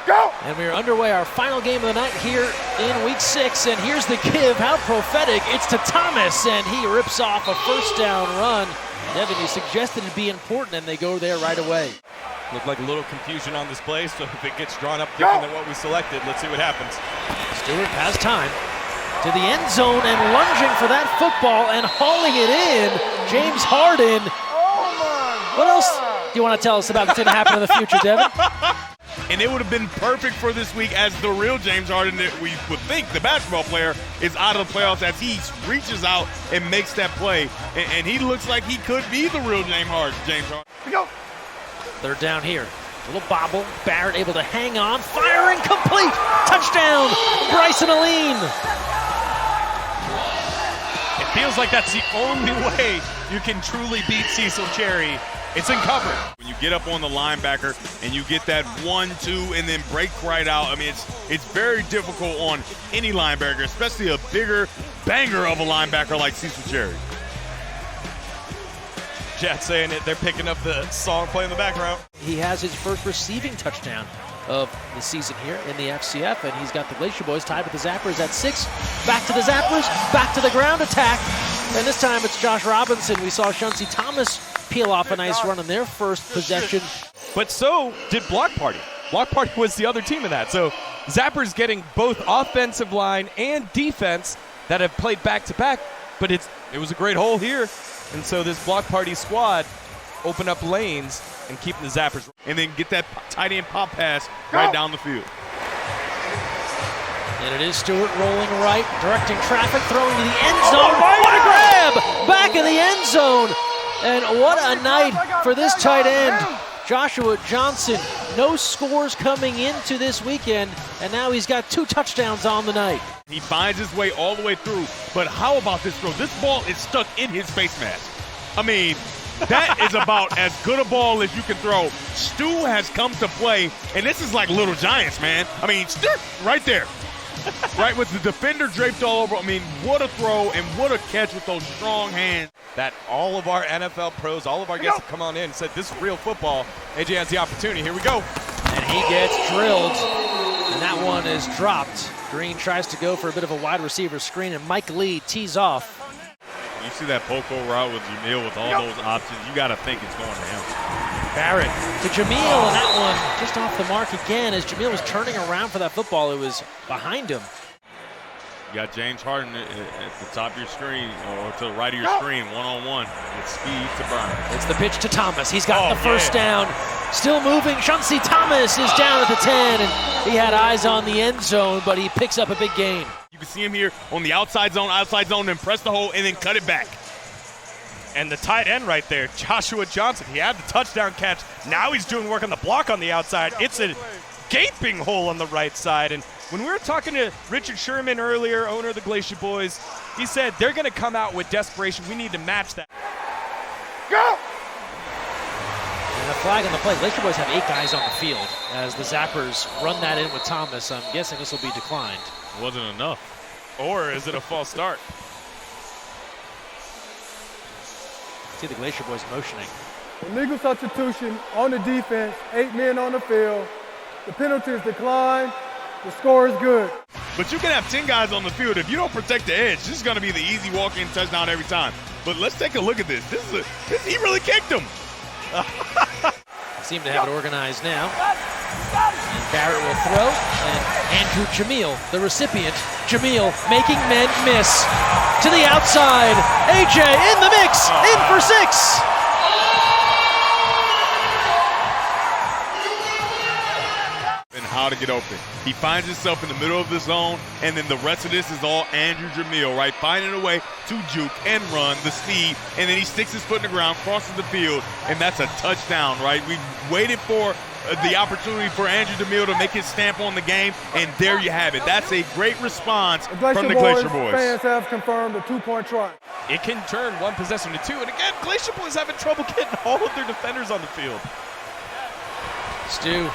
Go! And we're underway, our final game of the night here in week 6. And here's the give. How prophetic. It's to Thomas, and he rips off a first down run. Devin, you suggested it'd be important, and they go there right away. Looked like a little confusion on this play, so if it gets drawn up different than what we selected, let's see what happens. Stewart has time to the end zone and lunging for that football and hauling it in. James Harden. Oh my God. What else do you want to tell us about what's going to happen in the future, Devin? And it would have been perfect for this week as the real James Harden that we would think the basketball player is out of the playoffs as he reaches out and makes that play. And he looks like he could be the real James Harden. We go. Third down here. A little bobble. Barrett able to hang on. Firing complete. Touchdown. Bryson Aline. It feels like that's the only way you can truly beat Cecil Cherry. It's in cover. When you get up on the linebacker and you get that 1-2 and then break right out, I mean, it's very difficult on any linebacker, especially a bigger banger of a linebacker like Cecil Cherry. Jets saying it, they're picking up the song playing in the background. He has his first receiving touchdown of the season here in the FCF, and he's got the Glacier Boyz tied with the Zappers at 6. Back to the Zappers, back to the ground attack, and this time it's Josh Robinson. We saw Shunsey Thomas peel off a nice run in their first possession. But so did Block Party. Block Party was the other team in that. So Zappers getting both offensive line and defense that have played back-to-back, but it was a great hole here. And so this Block Party squad open up lanes and keeping the Zappers. And then get that tight end pop pass right down the field. And it is Stewart rolling right, directing traffic, throwing to the end zone. What a grab! Back in the end zone. And what a night for this tight end, Joshua Johnson. No scores coming into this weekend, and now he's got 2 touchdowns on the night. He finds his way all the way through, but how about this throw? This ball is stuck in his face mask. I mean, that is about as good a ball as you can throw. Stu has come to play, and this is like Little Giants, man. I mean, right there. Right, with the defender draped all over. I mean, what a throw and what a catch with those strong hands. That all of our NFL pros, all of our guests have come on in and said, this is real football. AJ has the opportunity. Here we go. And he gets drilled, and that one is dropped. Green tries to go for a bit of a wide receiver screen, and Mike Lee tees off. You see that poco route with Jamil with all those options, you got to think it's going to him. Barrett to Jamil, and that one just off the mark again as Jamil was turning around for that football. It was behind him. You got James Harden at the top of your screen, or to the right of your screen, one-on-one with speed to burn. It's the pitch to Thomas. He's got the first down. Still moving. Shunsey Thomas is down at the 10, and he had eyes on the end zone, but he picks up a big gain. You can see him here on the outside zone, then press the hole, and then cut it back. And the tight end right there, Joshua Johnson, he had the touchdown catch. Now he's doing work on the block on the outside. It's a gaping hole on the right side. And when we were talking to Richard Sherman earlier, owner of the Glacier Boyz, he said they're going to come out with desperation. We need to match that. Go! And a flag on the play. Glacier Boyz have 8 guys on the field as the Zappers run that in with Thomas. I'm guessing this will be declined. It wasn't enough. Or is it a false start? See the Glacier Boyz motioning. Illegal substitution on the defense, 8 men on the field. The penalty is declined. The score is good. But you can have 10 guys on the field. If you don't protect the edge, this is going to be the easy walk-in touchdown every time. But let's take a look at this. He really kicked him. Seem to have it organized now. And Barrett will throw, and Andrew Jamil, the recipient. Jamil making men miss. To the outside, AJ in the mix, in for 6. And how to get open. He finds himself in the middle of the zone, and then the rest of this is all Andrew Jamil, right? Finding a way to juke and run the speed, and then he sticks his foot in the ground, crosses the field, and that's a touchdown, right? We waited for the opportunity for Andrew Jamil to make his stamp on the game, and there you have it. That's a great response from the Glacier Boyz. Fans have confirmed a 2-point try. It can turn one possession to 2. And again, Glacier Boyz having trouble getting all of their defenders on the field. Stu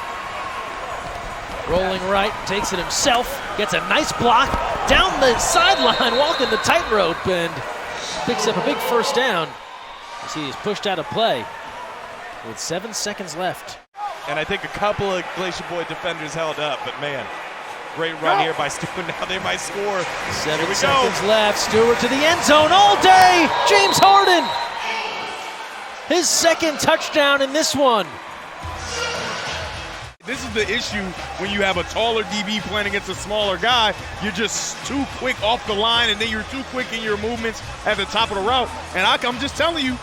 rolling right, takes it himself, gets a nice block down the sideline, walking the tightrope, and picks up a big first down as he is pushed out of play with 7 seconds left. And I think a couple of Glacier Boy defenders held up, but man, great run here by Stewart. Now they might score. 7 seconds left. Stewart to the end zone all day. James Harden. His second touchdown in this one. This is the issue when you have a taller DB playing against a smaller guy. You're just too quick off the line, and then you're too quick in your movements at the top of the route. And I'm just telling you,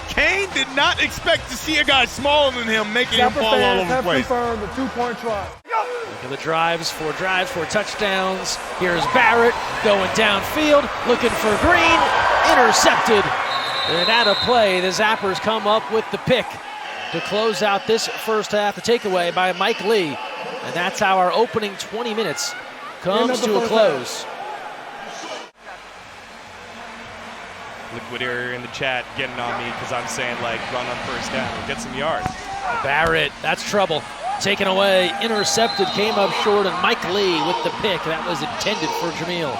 Kane did not expect to see a guy smaller than him making him fall all over the place. Confirmed the 2-point try. Look at the drives, 4 touchdowns. Here's Barrett going downfield, looking for Green, intercepted. And out of play, the Zappers come up with the pick to close out this first half. The takeaway by Mike Lee. And that's how our opening 20 minutes comes to a close. Liquidator in the chat getting on me because I'm saying, like, run on first down and get some yards. Barrett, that's trouble. Taken away, intercepted, came up short, and Mike Lee with the pick. That was intended for Jameel.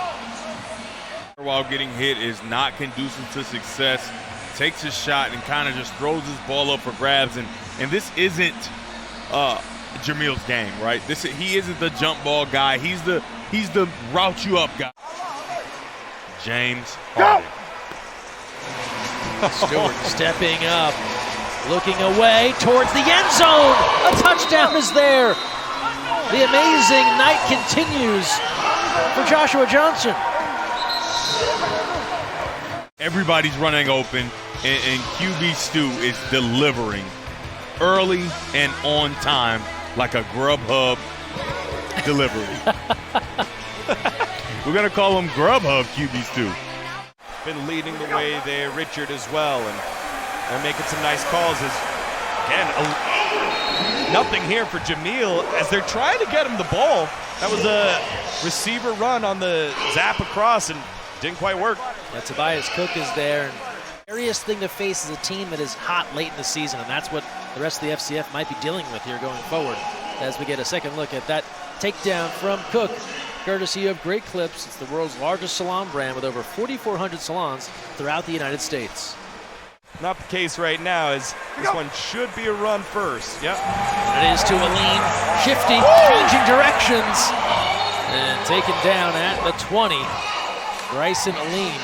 While getting hit is not conducive to success. Takes his shot and kind of just throws his ball up for grabs. And this isn't Jameel's game, right? He isn't the jump ball guy. He's the route you up guy. James Harden. Stewart stepping up, looking away towards the end zone. A touchdown is there. The amazing night continues for Joshua Johnson. Everybody's running open, and QB Stu is delivering early and on time like a Grubhub delivery. We're going to call him Grubhub QB Stu. Been leading the way there, Richard as well, and they're making some nice calls. Nothing here for Jameel as they're trying to get him the ball. That was a receiver run on the zap across and didn't quite work. Yeah, Tobias Cook is there. The scariest thing to face is a team that is hot late in the season, and that's what the rest of the FCF might be dealing with here going forward. As we get a second look at that takedown from Cook, courtesy of Great Clips. It's the world's largest salon brand with over 4,400 salons throughout the United States. Not the case right now, as this one should be a run first. Yep. And it is to Aline, shifty, changing directions, and taken down at the 20. Bryson Aline,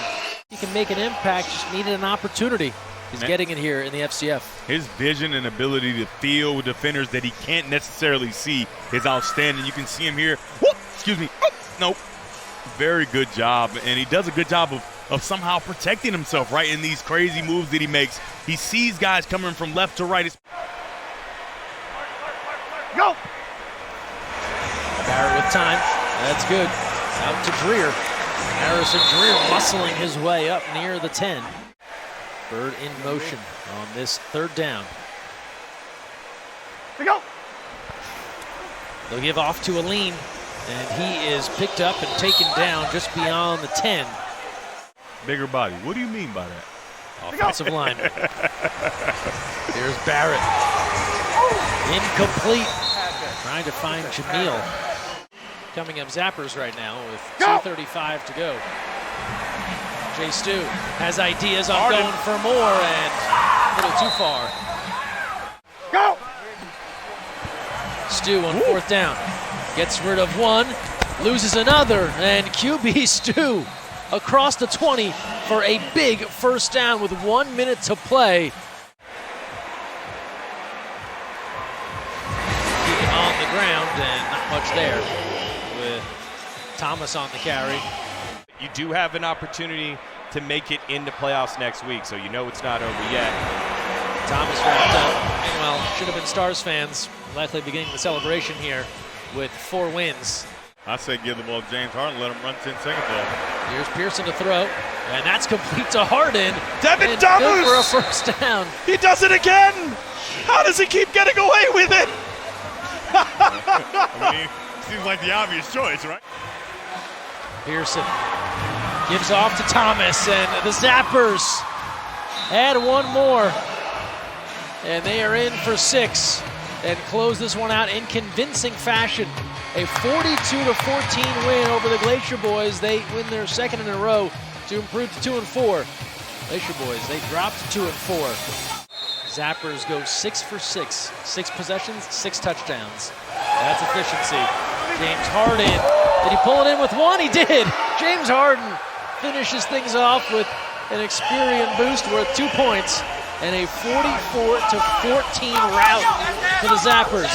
he can make an impact, just needed an opportunity. He's getting it here in the FCF. His vision and ability to feel with defenders that he can't necessarily see is outstanding. You can see him here. Whoop, excuse me. Oh, nope. Very good job. And he does a good job of somehow protecting himself, right, in these crazy moves that he makes. He sees guys coming from left to right. Go! Barrett with time. That's good. Out to Dreer. Harrison Dreer muscling his way up near the 10. Bird in motion on this third down. Go! They'll give off to Aline, and he is picked up and taken down just beyond the 10. Bigger body. What do you mean by that? Offensive lineman. Here's Barrett. Incomplete. Trying to find Jameel. Coming up Zappers right now with 2:35 to go. Jay Stu has ideas on going for more and a little too far. Go! Stu on fourth down. Gets rid of one, loses another, and QB Stu across the 20 for a big first down with 1 minute to play. On the ground and not much there with Thomas on the carry. You do have an opportunity to make it into playoffs next week, so you know it's not over yet. Thomas wrapped up. Meanwhile, should have been Stars fans likely beginning the celebration here with 4 wins. I say give the ball to James Harden, let him run 10 seconds off. Here's Pearson to throw, and that's complete to Harden. Devin and Thomas! good for a first down. He does it again! How does he keep getting away with it? I mean, seems like the obvious choice, right? Pearson gives off to Thomas, and the Zappers add one more. And they are in for 6 and close this one out in convincing fashion. A 42-14 win over the Glacier Boyz. They win their second in a row to improve to 2-4. Glacier Boyz, they dropped to 2-4. Zappers go 6 for 6. 6 possessions, 6 touchdowns. That's efficiency. James Harden, did he pull it in with one? He did. James Harden finishes things off with an Experian boost worth 2 points and a 44-14 rout for the Zappers.